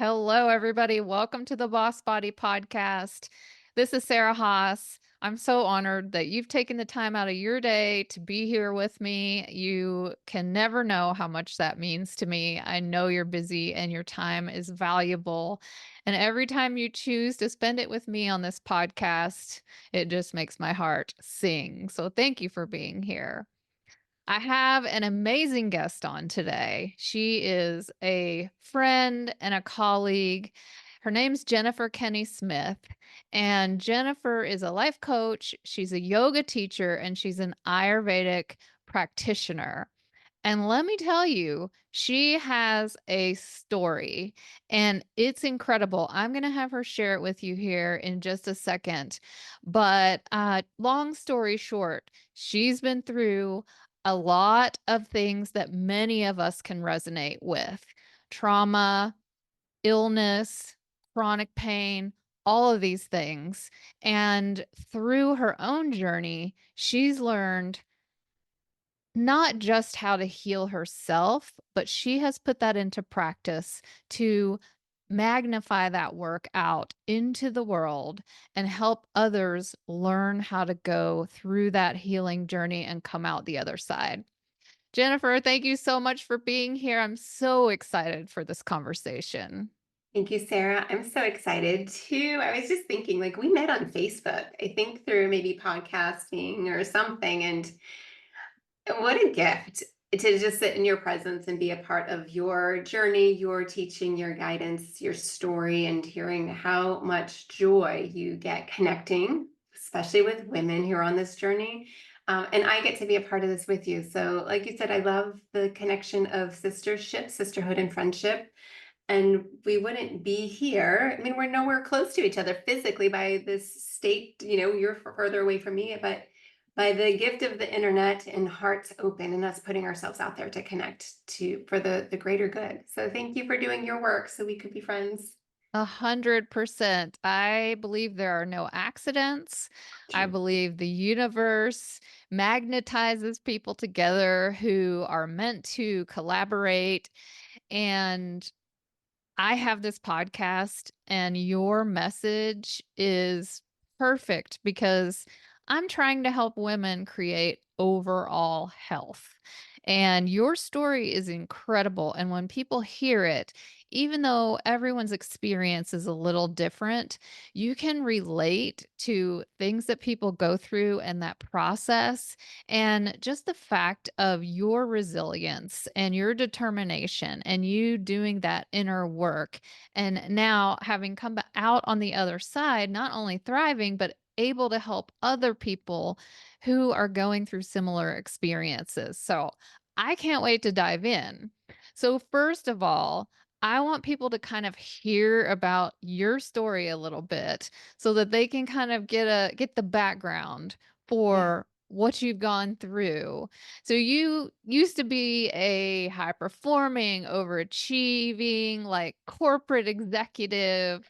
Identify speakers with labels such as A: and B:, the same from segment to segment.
A: Hello, everybody. Welcome to the Boss Body Podcast. This is Sarah Haas. I'm so honored that you've taken the time out of your day to be here with me. You can never know how much that means to me. I know you're busy and your time is valuable. And every time you choose to spend it with me on this podcast, it just makes my heart sing. So thank you for being here. I have an amazing guest on today. She is a friend and a colleague. Her name's Jennifer Kenney-Smith, and Jennifer is a life coach. She's a yoga teacher, and she's an Ayurvedic practitioner. And let me tell you, she has a story and it's incredible. I'm going to have her share it with you here in just a second. But long story short, she's been through a lot of things that many of us can resonate with: trauma, illness, chronic pain, all of these things. And through her own journey, she's learned not just how to heal herself, but she has put that into practice to magnify that work out into the world and help others learn how to go through that healing journey and come out the other side. Jennifer, thank you so much for being here. I'm so excited for this conversation.
B: Thank you, Sarah. I'm so excited too. I was just thinking, like, we met on Facebook, I think through maybe podcasting or something. And what a gift to just sit in your presence and be a part of your journey, your teaching, your guidance, your story, and hearing how much joy you get connecting, especially with women who are on this journey. And I get to be a part of this with you. So, like you said, I love the connection of sistership, sisterhood, and friendship. And we wouldn't be here. I mean, we're nowhere close to each other physically by this state. You're further away from me, but by the gift of the internet and hearts open and us putting ourselves out there to connect to for the greater good. So thank you for doing your work so we could be friends.
A: 100%. I believe there are no accidents. I
B: True.
A: believe the universe magnetizes people together who are meant to collaborate. And I have this podcast, and your message is perfect because I'm trying to help women create overall health. And your story is incredible. And when people hear it, even though everyone's experience is a little different, you can relate to things that people go through and that process. And just the fact of your resilience and your determination and you doing that inner work, and now having come out on the other side, not only thriving, but able to help other people who are going through similar experiences. So I can't wait to dive in. So, first of all, I want people to kind of hear about your story a little bit so that they can kind of get the background
B: Yeah.
A: for what you've gone through. So you used to be a high performing, overachieving, like corporate executive,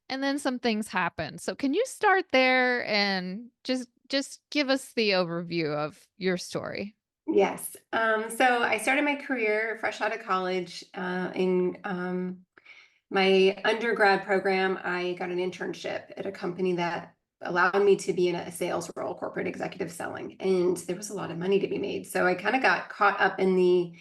A: and then some things happened. So can you start there and just give us the overview of your story?
B: Yes. So I started my career fresh out of college in my undergrad program. I got an internship at a company that allowed me to be in a sales role, corporate executive selling, and there was a lot of money to be made. So I kind of got caught up in the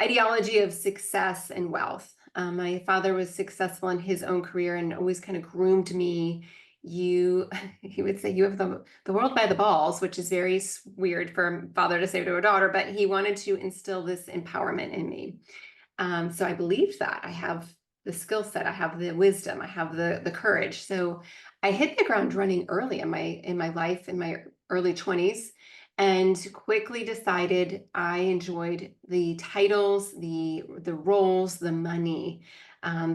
B: ideology of success and wealth. My father was successful in his own career and always kind of groomed me. You, he would say, you have the world by the balls, which is very weird for a father to say to a daughter, but he wanted to instill this empowerment in me. So I believed that I have the skill set, I have the wisdom, I have the courage. So I hit the ground running early in my life, in my early 20s, and quickly decided I enjoyed the titles, the roles, the money.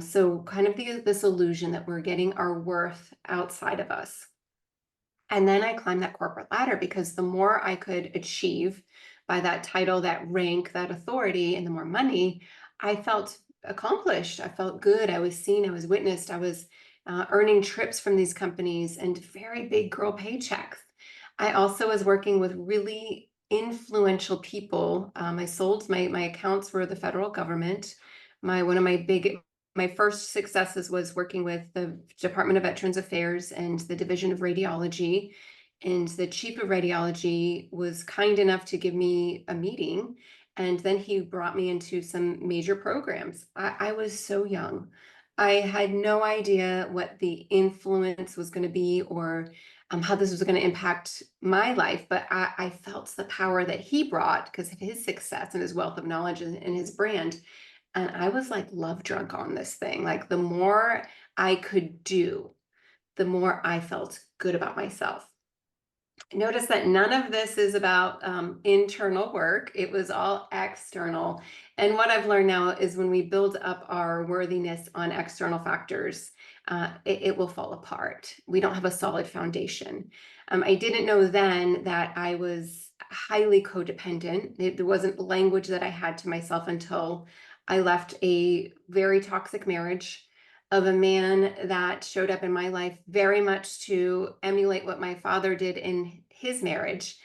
B: So kind of this illusion that we're getting our worth outside of us. And then I climbed that corporate ladder because the more I could achieve by that title, that rank, that authority, and the more money, I felt accomplished. I felt good. I was seen. I was witnessed. I was earning trips from these companies and very big girl paychecks. I also was working with really influential people. I sold my accounts were the federal government. My one of my big my first successes was working with the Department of Veterans Affairs and the Division of Radiology. And the chief of radiology was kind enough to give me a meeting. And then he brought me into some major programs. I was so young. I had no idea what the influence was going to be, or how this was going to impact my life. But I felt the power that he brought because of his success and his wealth of knowledge and his brand. And I was like love drunk on this thing. Like the more I could do, the more I felt good about myself. Notice that none of this is about internal work. It was all external. And what I've learned now is when we build up our worthiness on external factors, it will fall apart. We don't have a solid foundation. I didn't know then that I was highly codependent. There wasn't language that I had to myself until I left a very toxic marriage of a man that showed up in my life very much to emulate what my father did in his marriage.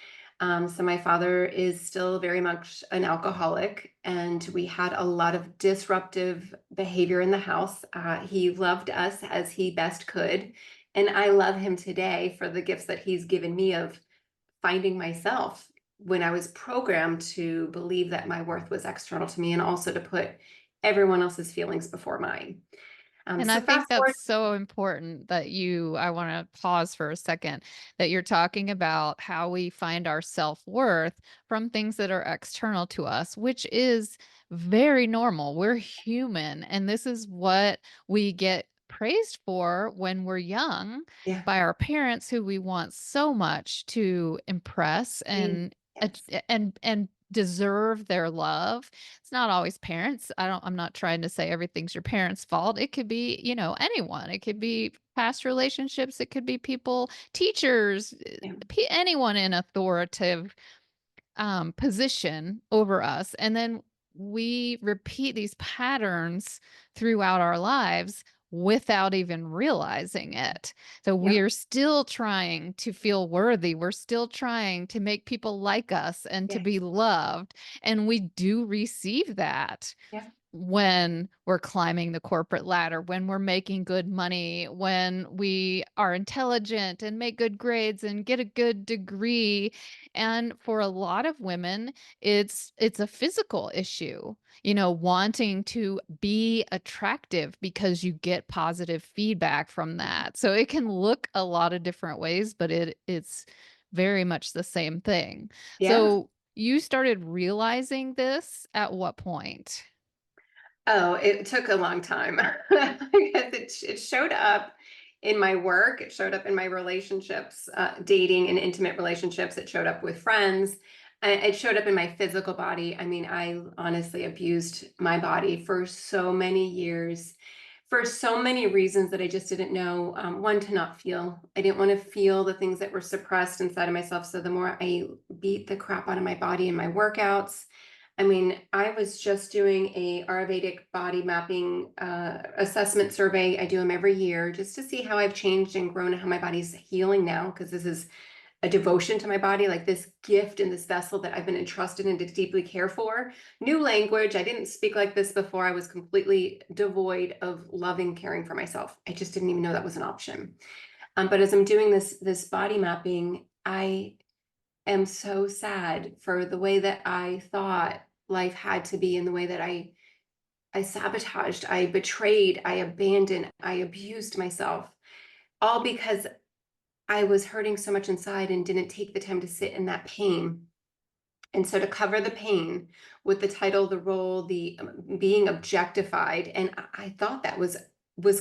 B: So my father is still very much an alcoholic, and we had a lot of disruptive behavior in the house. He loved us as he best could, and I love him today for the gifts that he's given me of finding myself when I was programmed to believe that my worth was external to me and also to put everyone else's feelings before mine.
A: And I
B: So
A: think
B: fast
A: that's
B: forward.
A: so important that I want to pause for a second, that you're talking about how we find our self-worth from things that are external to us, which is very normal. We're human, and this is what we get praised for when we're young
B: Yeah.
A: by our parents who we want so much to impress
B: Please.
A: and
B: Yes.
A: and deserve their love. It's not always parents. I'm not trying to say everything's your parents' fault. It could be, anyone. It could be past relationships. It could be people, teachers,
B: Yeah.
A: anyone in authoritative position over us. And then we repeat these patterns throughout our lives without even realizing it. So we
B: Yep.
A: are still trying to feel worthy. We're still trying to make people like us and to be
B: Yes.
A: loved. And we do receive that
B: Yeah.
A: when we're climbing the corporate ladder, when we're making good money, when we are intelligent and make good grades and get a good degree. And for a lot of women, it's a physical issue, wanting to be attractive because you get positive feedback from that. So it can look a lot of different ways, but it's very much the same thing.
B: Yeah.
A: So you started realizing this at what point?
B: Oh, it took a long time because it showed up in my work. It showed up in my relationships, dating and intimate relationships. It showed up with friends. It showed up in my physical body. I mean, I honestly abused my body for so many years, for so many reasons that I just didn't know. One, to not feel. I didn't want to feel the things that were suppressed inside of myself. So the more I beat the crap out of my body in my workouts, I mean, I was just doing a Ayurvedic body mapping assessment survey. I do them every year just to see how I've changed and grown and how my body's healing now, because this is a devotion to my body, like this gift and this vessel that I've been entrusted in to deeply care for. New language. I didn't speak like this before. I was completely devoid of loving, caring for myself. I just didn't even know that was an option. But as I'm doing this body mapping, I am so sad for the way that I thought life had to be and the way that I sabotaged, I betrayed, I abandoned, I abused myself, all because I was hurting so much inside and didn't take the time to sit in that pain. And so to cover the pain with the title, the role, the being objectified, and I thought that was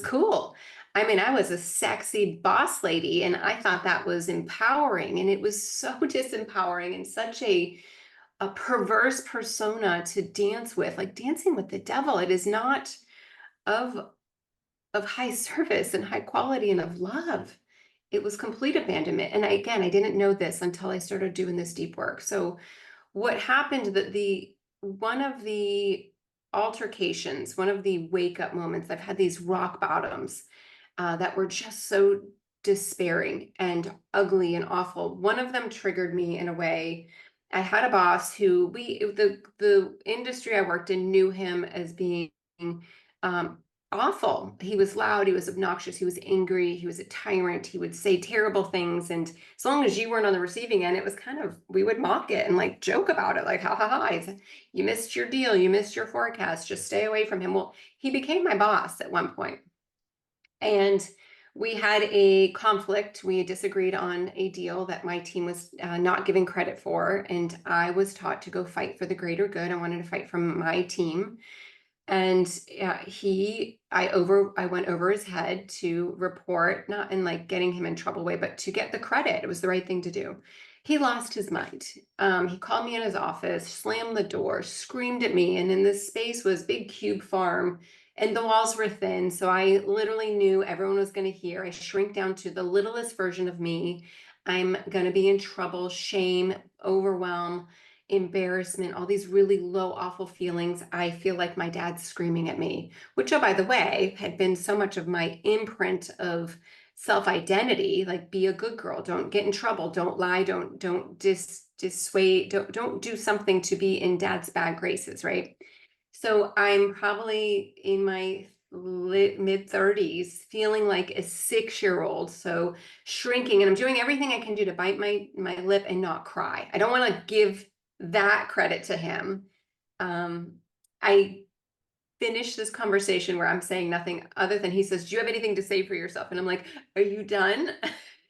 B: cool. I mean, I was a sexy boss lady, and I thought that was empowering, and it was so disempowering and such a perverse persona to dance with, like dancing with the devil. It is not of of high service and high quality and of love. It was complete abandonment. And again, I didn't know this until I started doing this deep work. So what happened that the one of the altercations, one of the wake up moments, I've had these rock bottoms that were just so despairing and ugly and awful. One of them triggered me in a way. I had a boss who the industry I worked in knew him as being awful. He was loud, he was obnoxious, he was angry, he was a tyrant, he would say terrible things. And as long as you weren't on the receiving end, it was kind of, we would mock it and like joke about it, like, ha ha ha, you missed your deal, you missed your forecast, just stay away from him. Well, he became my boss at one point. And we had a conflict. We disagreed on a deal that my team was not giving credit for. And I was taught to go fight for the greater good. I wanted to fight from my team. And I went over his head to report, not in like getting him in trouble way, but to get the credit. It was the right thing to do. He lost his mind. He called me in his office, slammed the door, screamed at me. And in this space was big cube farm and the walls were thin. So I literally knew everyone was going to hear. I shrink down to the littlest version of me. I'm going to be in trouble, shame, overwhelm, embarrassment, all these really low, awful feelings. I feel like my dad's screaming at me, which, oh, by the way, had been so much of my imprint of self-identity, like be a good girl, don't get in trouble, don't lie, don't dissuade, don't do something to be in dad's bad graces, right? So I'm probably in my mid 30s, feeling like a 6-year-old. So shrinking, and I'm doing everything I can do to bite my lip and not cry. I don't want to give that credit to him. I finished this conversation where I'm saying nothing other than he says, "Do you have anything to say for yourself?" And I'm like, "Are you done?"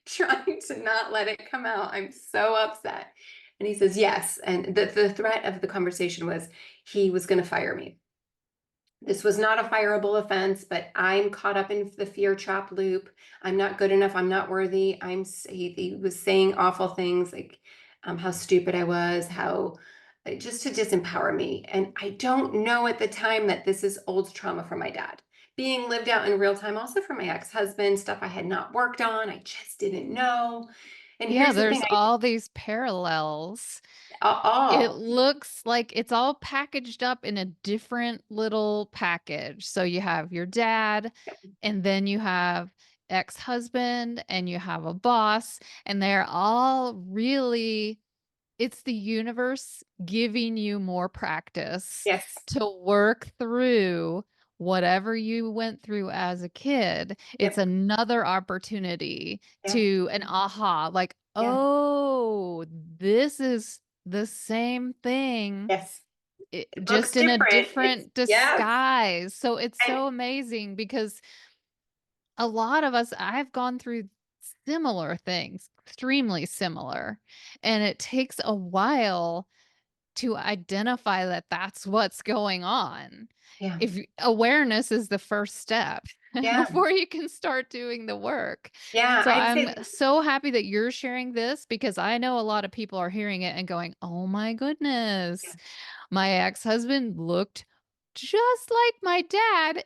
B: Trying to not let it come out. I'm so upset. And he says, "Yes." And the threat of the conversation was he was going to fire me. This was not a fireable offense, but I'm caught up in the fear trap loop. I'm not good enough. I'm not worthy. He was saying awful things like how stupid I was, how just to disempower me. And I don't know at the time that this is old trauma from my dad being lived out in real time, also from my ex-husband, stuff I had not worked on. I just didn't know. And
A: Yeah,
B: here's the thing,
A: there's all these parallels. It
B: all,
A: looks like it's all packaged up in a different little package. So you have your dad, and then you have ex-husband, and you have a boss, and they're all really, it's the universe giving you more practice
B: yes,
A: to work through whatever you went through as a kid. It's
B: yep,
A: another opportunity
B: yeah,
A: to an aha, like,
B: yeah,
A: oh, this is the same thing,
B: yes. It looks
A: just in a
B: different. It's
A: different
B: yes.
A: disguise. So it's
B: And
A: so amazing because a lot of us, I've gone through similar things, extremely similar, and it takes a while to identify that that's what's going on.
B: yeah,
A: If awareness is the first step
B: yeah,
A: before you can start doing the work.
B: yeah.
A: So
B: I'd
A: I'm
B: say,
A: so happy that you're sharing this because I know a lot of people are hearing it and going, "Oh my
B: yeah,
A: goodness, my ex-husband looked just like my dad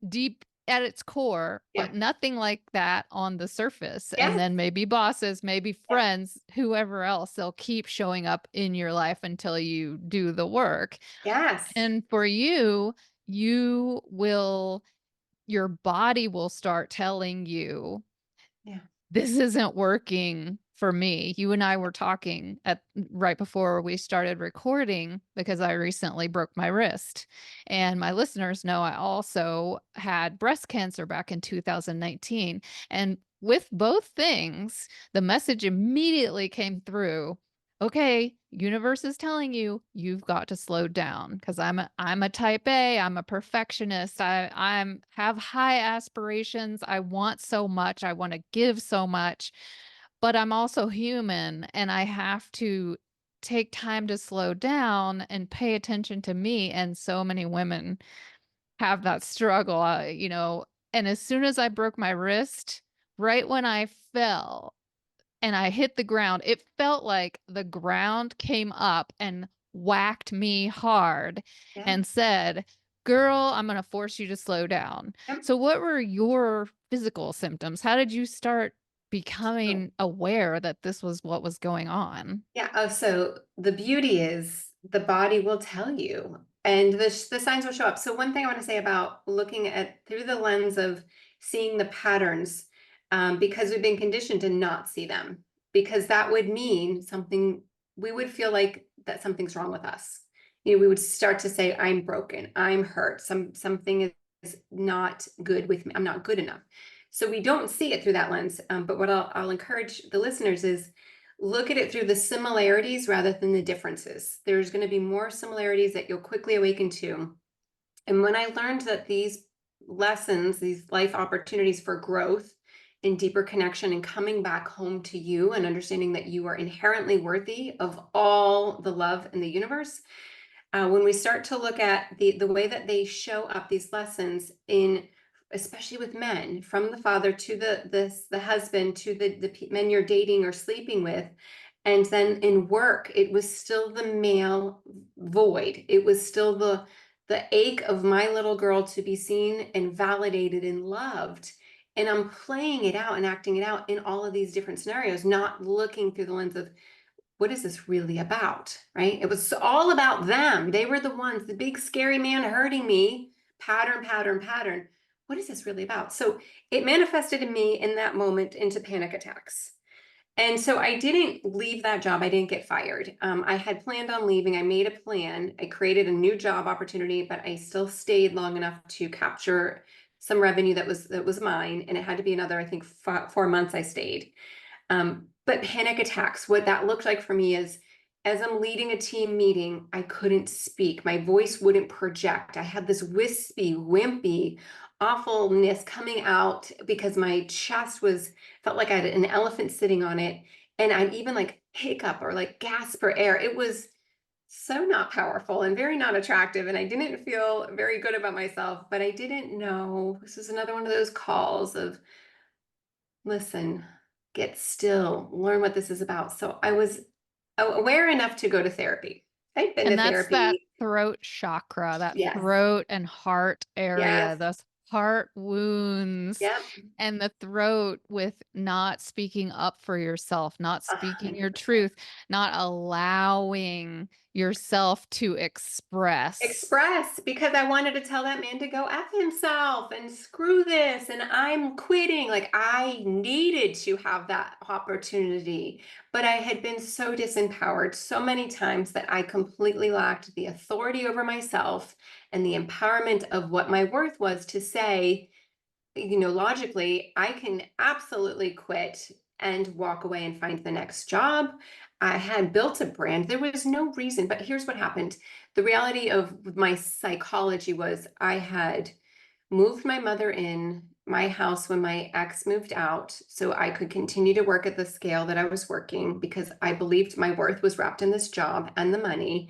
A: deep at its core,
B: yeah,
A: but nothing like that on the surface." And
B: yes,
A: then maybe bosses, maybe
B: yeah,
A: friends, whoever else, they'll keep showing up in your life until you do the work.
B: yes,
A: And for you, you will, your body will start telling you
B: yeah,
A: this isn't working for me. You and I were talking at right before we started recording because I recently broke my wrist. And my listeners know I also had breast cancer back in 2019. And with both things, the message immediately came through. Okay, universe is telling you you've got to slow down because I'm a type A, I'm a perfectionist. I'm have high aspirations. I want so much. I want to give so much, but I'm also human and I have to take time to slow down and pay attention to me. And so many women have that struggle, and as soon as I broke my wrist, right when I fell, and I hit the ground, it felt like the ground came up and whacked me hard
B: yeah,
A: and said, "Girl, I'm going to force you to slow down."
B: yep.
A: So, what were your physical symptoms? How did you start
B: So,
A: becoming aware that this was what was going on?
B: yeah. Oh, so the beauty is the body will tell you, and the signs will show up. So one thing I want to say about looking at through the lens of seeing the patterns, because we've been conditioned to not see them, because that would mean something. We would feel like that something's wrong with us. We would start to say, "I'm broken. I'm hurt. Something is." not good with me. I'm not good enough. So we don't see it through that lens. But what I'll encourage the listeners is look at it through the similarities rather than the differences. There's going to be more similarities that you'll quickly awaken to. And when I learned that these lessons, these life opportunities for growth and deeper connection and coming back home to you and understanding that you are inherently worthy of all the love in the universe, when we start to look at the way that they show up, these lessons in, especially with men, from the father to the husband to the men you're dating or sleeping with, and then in work, it was still the male void. It was still the ache of my little girl to be seen and validated and loved. And I'm playing it out and acting it out in all of these different scenarios, not looking through the lens of what is this really about, right? It was all about them. They were the ones, the big scary man hurting me, pattern, pattern, pattern. What is this really about? So it manifested in me in that moment into panic attacks. And so I didn't leave that job. I didn't get fired. I had planned on leaving. I made a plan. I created a new job opportunity, but I still stayed long enough to capture some revenue that was mine. And it had to be another, I think, 4 months I stayed. But panic attacks, what that looked like for me is as I'm leading a team meeting, I couldn't speak. My voice wouldn't project. I had this wispy, wimpy awfulness coming out because my chest felt like I had an elephant sitting on it. And I'd even like hiccup or like gasp for air. It was so not powerful and very not attractive. And I didn't feel very good about myself, but I didn't know. This was another one of those calls of, listen, get still, learn what this is about. So I was aware enough to go to therapy. I've been
A: And
B: to
A: that's that
B: therapy.
A: throat chakra, that
B: Yes.
A: throat and heart
B: Yes.
A: area, those heart wounds
B: Yep.
A: and the throat with not speaking up for yourself, not speaking your
B: 100%.
A: truth, not allowing yourself to express.
B: Express because I wanted to tell that man to go F himself and screw this and I'm quitting. Like I needed to have that opportunity, but I had been so disempowered so many times that I completely lacked the authority over myself and the empowerment of what my worth was to say, logically, I can absolutely quit and walk away and find the next job. I had built a brand. There was no reason, but here's what happened. The reality of my psychology was I had moved my mother in my house when my ex moved out so I could continue to work at the scale that I was working because I believed my worth was wrapped in this job and the money.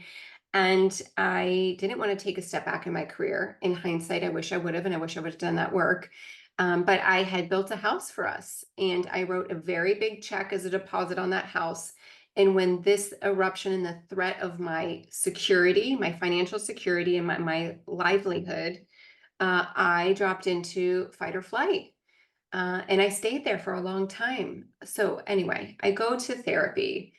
B: And I didn't want to take a step back in my career. In hindsight, I wish I would have, and I wish I would have done that work. But I had built a house for us, and I wrote a very big check as a deposit on that house. And when this eruption and the threat of my security, my financial security, and my livelihood, I dropped into fight or flight. And I stayed there for a long time. So, anyway, I go to therapy.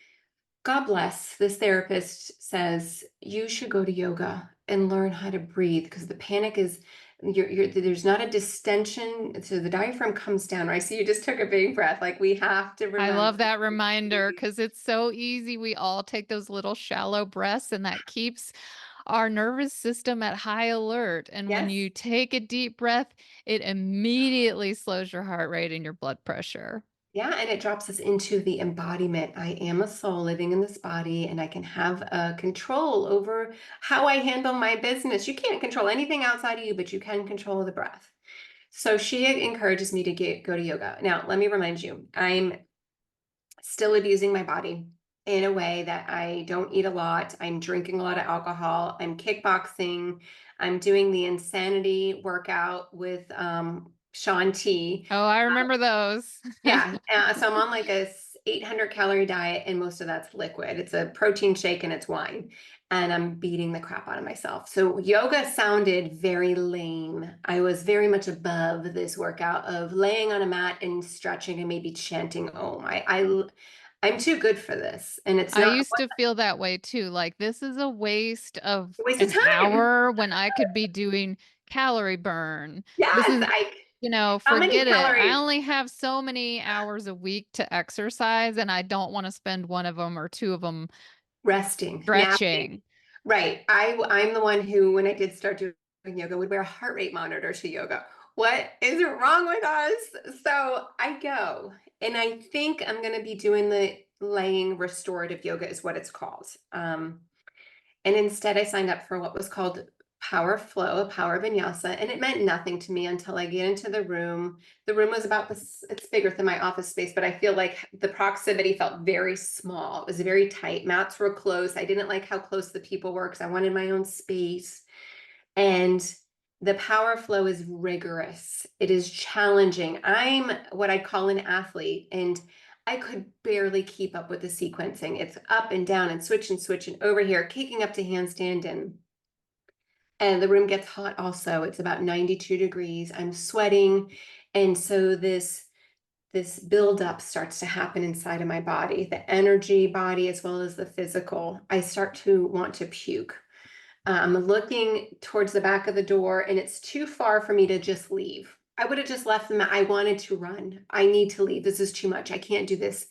B: God bless. This therapist says you should go to yoga and learn how to breathe because the panic is there's not a distension. So the diaphragm comes down, right? So you just took a big breath. Like we have to
A: I
B: remember.
A: love that reminder because it's so easy. We all take those little shallow breaths, and that keeps our nervous system at high alert. And when
B: Yes.
A: you take a deep breath, it immediately slows your heart rate and your blood pressure.
B: Yeah, and it drops us into the embodiment. I am a soul living in this body, and I can have control over how I handle my business. You can't control anything outside of you, but you can control the breath. So she encourages me to go to yoga. Now, let me remind you, I'm still abusing my body in a way that I don't eat a lot. I'm drinking a lot of alcohol. I'm kickboxing. I'm doing the insanity workout with Sean T.
A: Oh, I remember those.
B: Yeah. So I'm on like a 800 calorie diet, and most of that's liquid. It's a protein shake and it's wine. And I'm beating the crap out of myself. So yoga sounded very lame. I was very much above this workout of laying on a mat and stretching and maybe chanting Om. I'm too good for this. And it's
A: I
B: not
A: used to feel that way too. Like, this is a waste of
B: a waste of
A: an
B: time.
A: hour when I could be doing calorie burn. This
B: Yes.
A: is,
B: How many
A: forget it. I
B: calories?
A: only have so many hours a week to exercise, and I don't want to spend one of them or two of them
B: Resting, napping.
A: stretching.
B: Right. I'm the one who, when I did start doing yoga would wear a heart rate monitor to yoga. What is wrong with us? So I go, and I think I'm going to be doing the laying restorative yoga is what it's called. And instead I signed up for what was called Power Flow, Power Vinyasa, and it meant nothing to me until I get into the room. The room was about this, it's bigger than my office space, but I feel like the proximity felt very small. It was very tight. Mats were close. I didn't like how close the people were because I wanted my own space. And the power flow is rigorous. It is challenging. I'm what I call an athlete, and I could barely keep up with the sequencing. It's up and down and switch and over here, kicking up to handstand, and the room gets hot also. It's about 92 degrees. I'm sweating. And so this buildup starts to happen inside of my body, the energy body as well as the physical. I start to want to puke. I'm looking towards the back of the door, and it's too far for me to just leave. I would have just left them. I wanted to run. I need to leave. This is too much. I can't do this.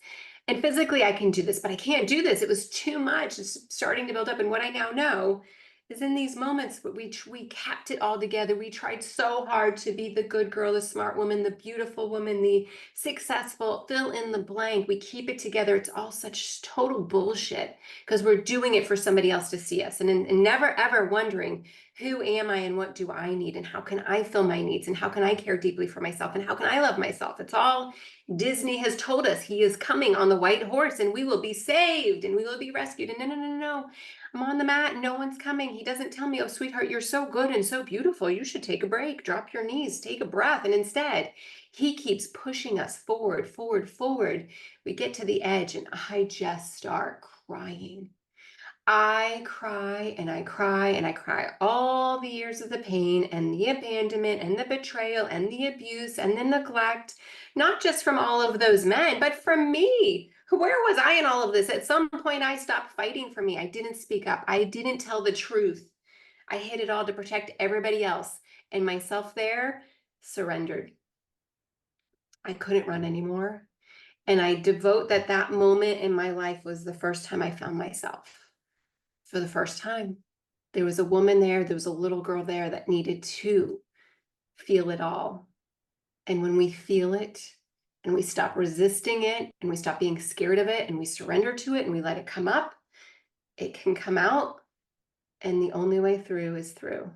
B: And physically, I can do this, but I can't do this. It was too much. It's starting to build up. And what I now know is in these moments, we kept it all together. We tried so hard to be the good girl, the smart woman, the beautiful woman, the successful, fill in the blank. We keep it together. It's all such total bullshit because we're doing it for somebody else to see us, and never ever wondering, who am I and what do I need and how can I fill my needs and how can I care deeply for myself and how can I love myself. It's all Disney has told us. He is coming on the white horse and we will be saved and we will be rescued. And no. I'm on the mat. No one's coming. He doesn't tell me, oh, sweetheart, you're so good and so beautiful. You should take a break, drop your knees, take a breath. And instead, he keeps pushing us forward, forward, forward. We get to the edge and I just start crying. I cry and I cry and I cry all the years of the pain and the abandonment and the betrayal and the abuse and the neglect, not just from all of those men, but from me. Where was I in all of this? At some point, I stopped fighting for me. I didn't speak up. I didn't tell the truth. I hid it all to protect everybody else. And myself there surrendered. I couldn't run anymore. And I devote that moment in my life was the first time I found myself. For the first time, there was a woman there, there was a little girl there that needed to feel it all. And when we feel it and we stop resisting it and we stop being scared of it and we surrender to it and we let it come up, it can come out. And the only way through is through.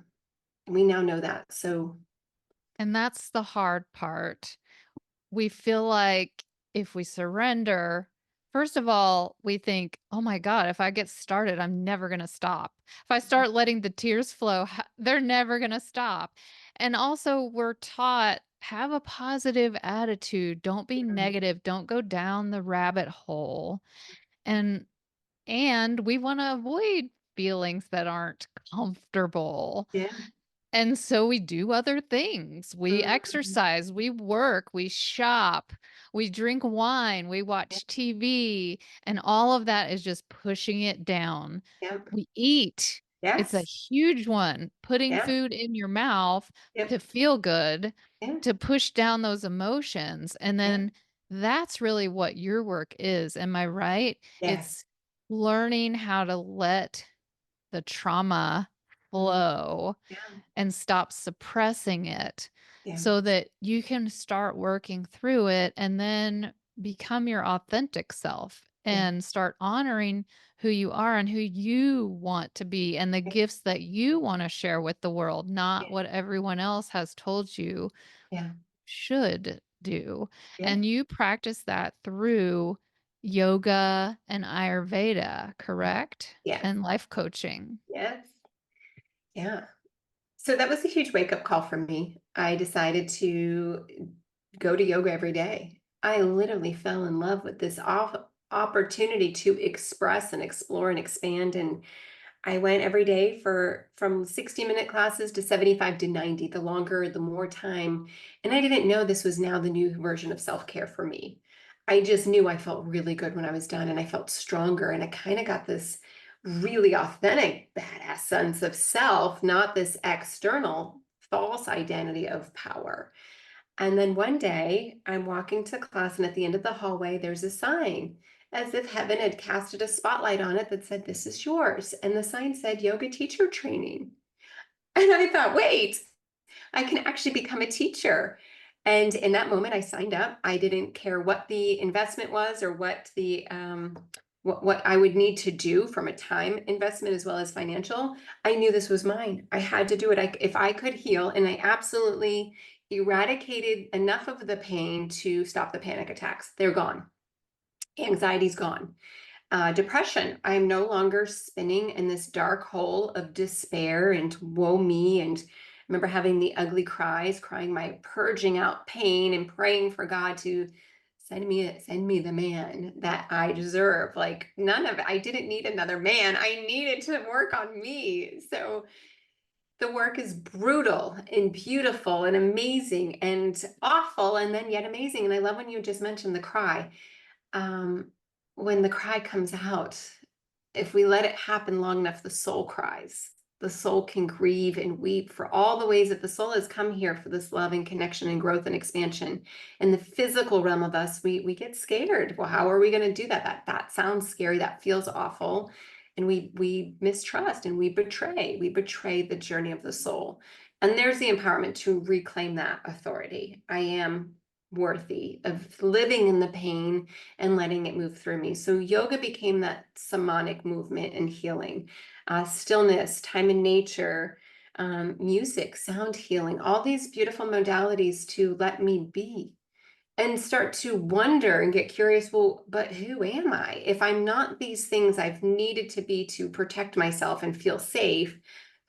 B: And we now know that. So,
A: And that's the hard part. We feel like if we surrender, first of all, we think, oh my God, if I get started, I'm never going to stop. If I start letting the tears flow, they're never going to stop. And also, we're taught have a positive attitude. Don't be negative. Don't go down the rabbit hole. And we want to avoid feelings that aren't comfortable.
B: yeah.
A: And so we do other things. We
B: Mhm.
A: exercise, we work, we shop, we drink wine, we watch TV, and all of that is just pushing it down.
B: Yep.
A: We eat. It's a
B: Yes.
A: huge one. Putting
B: Yeah.
A: food in your mouth to
B: Yep.
A: feel good,
B: Yeah.
A: to push down those emotions. And
B: Yeah.
A: then that's really what your work is. Am I right?
B: Yes.
A: It's learning how to let the trauma
B: Mhm.
A: flow
B: Yeah.
A: and stop suppressing it
B: Yeah.
A: so that you can start working through it and then become your authentic self
B: Yeah.
A: and start honoring who you are and who you want to be and the
B: Yeah.
A: gifts that you want to share with the world, not
B: Yeah.
A: what everyone else has told you
B: Yeah.
A: should do.
B: Yeah.
A: And you practice that through yoga and Ayurveda,
B: Yeah.
A: correct?
B: Yes.
A: And life coaching.
B: Yes. Yeah. So that was a huge wake up call for me. I decided to go to yoga every day. I literally fell in love with this opportunity to express and explore and expand. And I went every day for from 60-minute classes to 75 to 90, the longer, the more time. And I didn't know this was now the new version of self care for me. I just knew I felt really good when I was done and I felt stronger. And I kind of got this really authentic, badass sense of self, not this external false identity of power. And then one day I'm walking to class, and at the end of the hallway, there's a sign as if heaven had casted a spotlight on it that said, "This is yours." And the sign said, "Yoga teacher training." And I thought, wait, I can actually become a teacher. And in that moment, I signed up. I didn't care what the investment was or what the what I would need to do from a time investment as well as financial. I knew this was mine. I had to do it. If I could heal, and I absolutely eradicated enough of the pain to stop the panic attacks. They're gone. Anxiety's gone. Depression. I'm no longer spinning in this dark hole of despair and woe me. And I remember having the ugly cries, crying my purging out pain and praying for God to send me the man that I deserve. Like none of it. I didn't need another man. I needed to work on me. So the work is brutal and beautiful and amazing and awful and then yet amazing. And I love when you just mentioned the cry. Um, when the cry comes out, if we let it happen long enough, the soul cries. The soul can grieve and weep for all the ways that the soul has come here for this love and connection and growth and expansion. In the physical realm of us, we get scared. Well, how are we going to do that? That sounds scary. That feels awful. And we mistrust and we betray. We betray the journey of the soul. And there's the empowerment to reclaim that authority. I am worthy of living in the pain and letting it move through me. So yoga became that somatic movement and healing, stillness, time in nature, music, sound healing, all these beautiful modalities to let me be and start to wonder and get curious. Well, but who am I? If I'm not these things I've needed to be to protect myself and feel safe,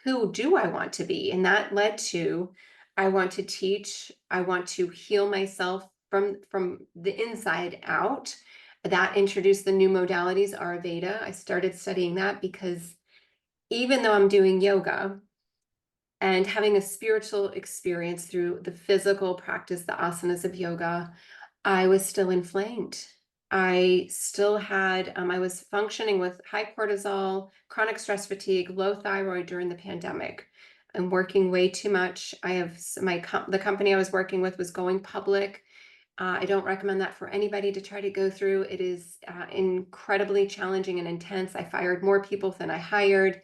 B: who do I want to be? And that led to, I want to teach, I want to heal myself from the inside out. That introduced the new modalities, Ayurveda. I started studying that because even though I'm doing yoga and having a spiritual experience through the physical practice, the asanas of yoga, I was still inflamed. I still had, I was functioning with high cortisol, chronic stress fatigue, low thyroid during the pandemic. I'm working way too much. I have the company I was working with was going public. I don't recommend that for anybody to try to go through. It is incredibly challenging and intense. I fired more people than I hired.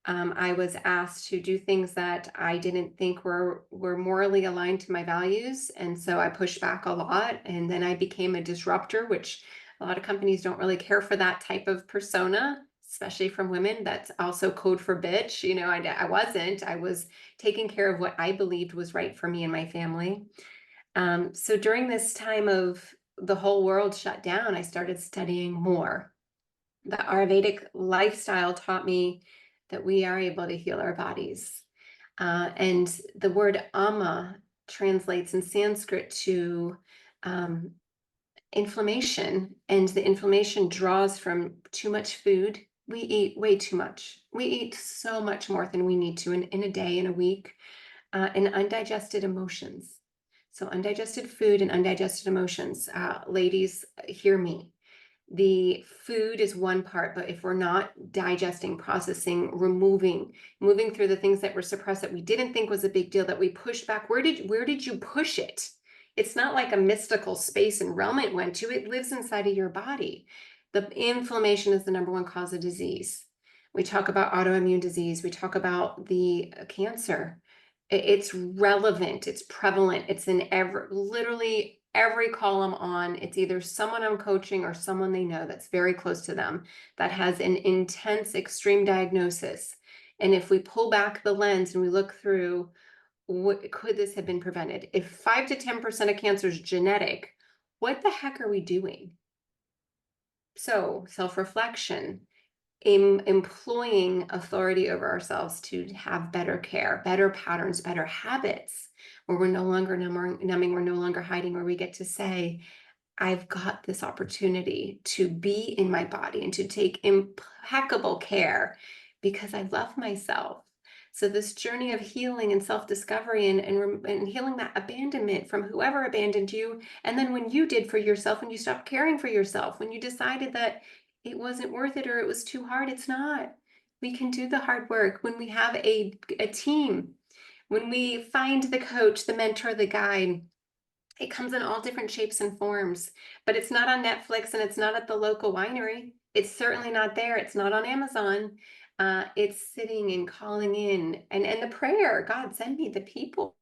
B: I was asked to do things that I didn't think were morally aligned to my values, and so I pushed back a lot. And then I became a disruptor, which a lot of companies don't really care for that type of persona, especially from women. That's also code for bitch. You know, I wasn't. I was taking care of what I believed was right for me and my family. So during this time of the whole world shut down, I started studying more. The Ayurvedic lifestyle taught me that we are able to heal our bodies. And the word ama translates in Sanskrit to inflammation, and the inflammation draws from too much food. We eat way too much. We eat so much more than we need to in a day, in a week, and undigested emotions. So undigested food and undigested emotions. Ladies, hear me. The food is one part, but if we're not digesting, processing, moving through the things that were suppressed that we didn't think was a big deal, that we pushed back, where did you push it? It's not like a mystical space and realm it went to. It lives inside of your body. The inflammation is the number one cause of disease. We talk about autoimmune disease. We talk about the cancer. It's relevant, it's prevalent, it's in literally every column on. It's either someone I'm coaching or someone they know that's very close to them that has an intense extreme diagnosis. And if we pull back the lens and we look through, what could this have been prevented? If 5 to 10% of cancer is genetic, what the heck are we doing? So self-reflection, employing authority over ourselves to have better care, better patterns, better habits, where we're no longer numbing, we're no longer hiding, where we get to say, I've got this opportunity to be in my body and to take impeccable care because I love myself. So this journey of healing and self-discovery and healing that abandonment from whoever abandoned you. And then when you did for yourself, when you stopped caring for yourself, when you decided that it wasn't worth it or it was too hard, it's not. We can do the hard work when we have a team, when we find the coach, the mentor, the guide. It comes in all different shapes and forms, but it's not on Netflix and it's not at the local winery. It's certainly not there. It's not on Amazon. It's sitting and calling in, and the prayer, God, send me the people.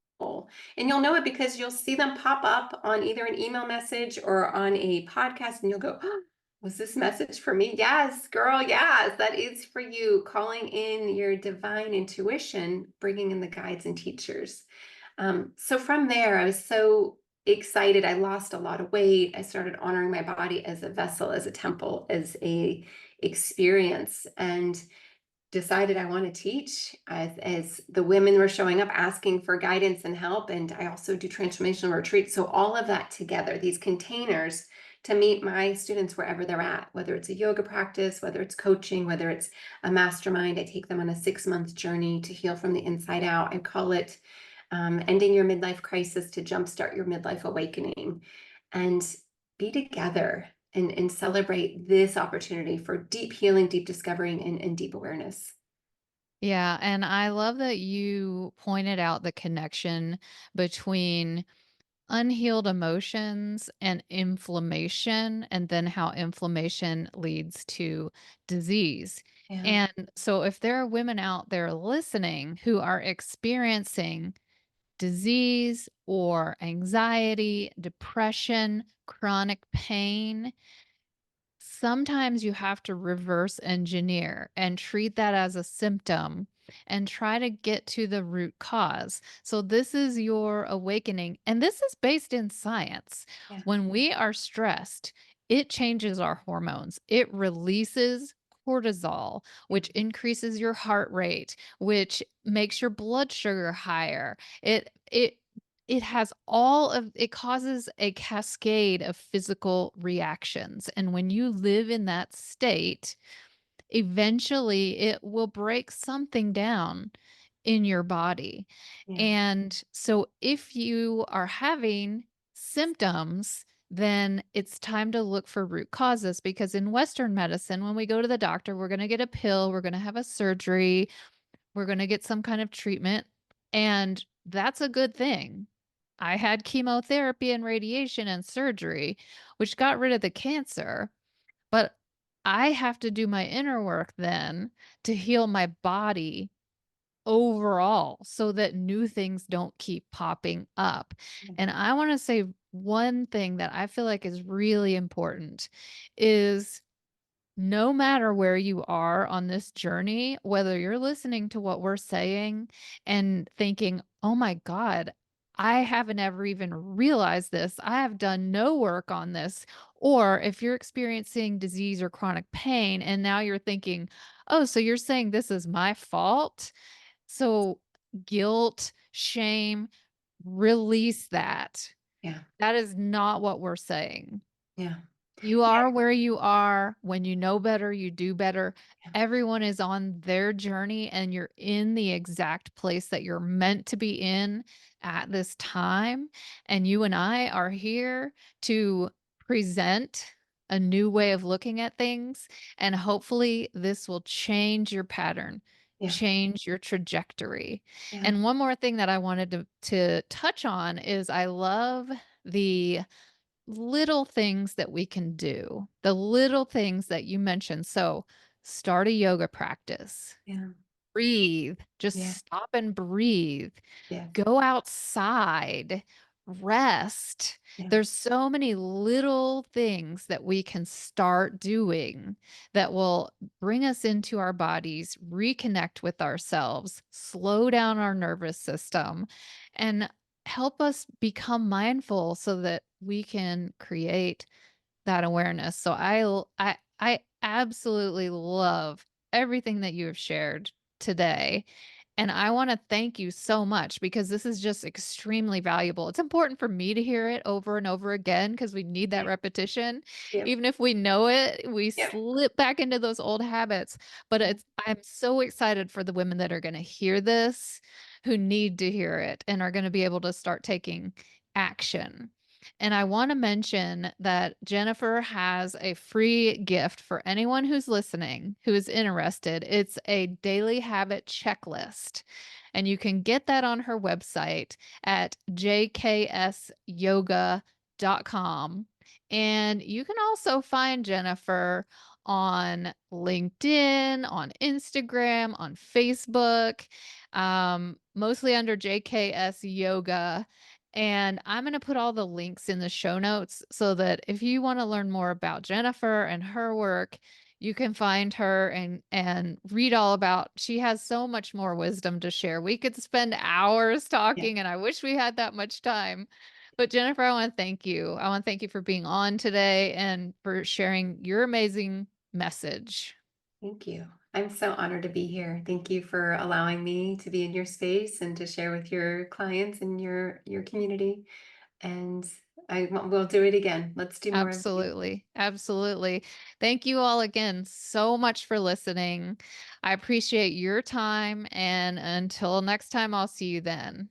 B: And you'll know it because you'll see them pop up on either an email message or on a podcast, and you'll go, "Oh, was this message for me?" Yes, girl, yes, that is for you. Calling in your divine intuition, bringing in the guides and teachers. So from there, I was so excited. I lost a lot of weight. I started honoring my body as a vessel, as a temple, as a experience, and decided I want to teach as the women were showing up asking for guidance and help. And I also do transformational retreats. So all of that together, these containers to meet my students wherever they're at, whether it's a yoga practice, whether it's coaching, whether it's a mastermind. I take them on a 6-month journey to heal from the inside out. I call it ending your midlife crisis to jumpstart your midlife awakening, and be together and celebrate this opportunity for deep healing, deep discovering, and deep awareness.
A: Yeah, and I love that you pointed out the connection between unhealed emotions and inflammation, and then how inflammation leads to disease.
B: Yeah,
A: And so, if there are women out there listening who are experiencing disease or anxiety, depression, chronic pain, sometimes you have to reverse engineer and treat that as a symptom and try to get to the root cause. So, this is your awakening, and this is based in science.
B: yeah,
A: When we are stressed, it changes our hormones, it releases cortisol,
B: yeah,
A: which increases your heart rate, which makes your blood sugar higher. It has all of it causes a cascade of physical reactions, and when you live in that state, eventually it will break something down in your body.
B: yeah,
A: And so if you are having symptoms, then it's time to look for root causes, because in Western medicine, when we go to the doctor, we're going to get a pill, we're going to have a surgery, we're going to get some kind of treatment, and that's a good thing. I had chemotherapy and radiation and surgery, which got rid of the cancer, but I have to do my inner work then to heal my body overall so that new things don't keep popping up.
B: yeah,
A: And I want to say one thing that I feel like is really important is no matter where you are on this journey, whether you're listening to what we're saying and thinking, oh my God, I haven't ever even realized this. I have done no work on this. Or if you're experiencing disease or chronic pain and now you're thinking, oh, so you're saying this is my fault? So guilt, shame, release that.
B: yeah,
A: That is not what we're saying.
B: yeah,
A: You
B: yeah,
A: are where you are. When you know better, you do better.
B: yeah,
A: Everyone is on their journey, and you're in the exact place that you're meant to be in at this time. And you and I are here to present a new way of looking at things. And hopefully, this will change your pattern,
B: yeah,
A: change your trajectory.
B: yeah,
A: And one more thing that I wanted to touch on is I love the little things that we can do, the little things that you mentioned. So, start a yoga practice,
B: yeah,
A: breathe, just
B: yeah,
A: stop and breathe,
B: yes,
A: go outside, rest.
B: yeah,
A: There's so many little things that we can start doing that will bring us into our bodies, reconnect with ourselves, slow down our nervous system, and help us become mindful so that we can create that awareness. So I absolutely love everything that you have shared today. And I want to thank you so much, because this is just extremely valuable. It's important for me to hear it over and over again because we need that
B: yeah,
A: repetition.
B: yeah,
A: Even if we know it, we
B: yeah,
A: slip back into those old habits. But
B: yeah,
A: I'm so excited for the women that are going to hear this, who need to hear it and are going to be able to start taking action. And I want to mention that Jennifer has a free gift for anyone who's listening who is interested. It's a daily habit checklist. And you can get that on her website at jksyoga.com. And you can also find Jennifer on LinkedIn, on Instagram, on Facebook, mostly under JKS Yoga. And I'm going to put all the links in the show notes so that if you want to learn more about Jennifer and her work, you can find her and read all about. She has so much more wisdom to share. We could spend hours
B: Yeah.
A: talking, and I wish we had that much time. But Jennifer, I want to thank you. I want to thank you for being on today and for sharing your amazing message.
B: Thank you. I'm so honored to be here. Thank you for allowing me to be in your space and to share with your clients and your community. And we'll do it again. Let's do more of these.
A: Absolutely. Absolutely. Thank you all again so much for listening. I appreciate your time. And until next time, I'll see you then.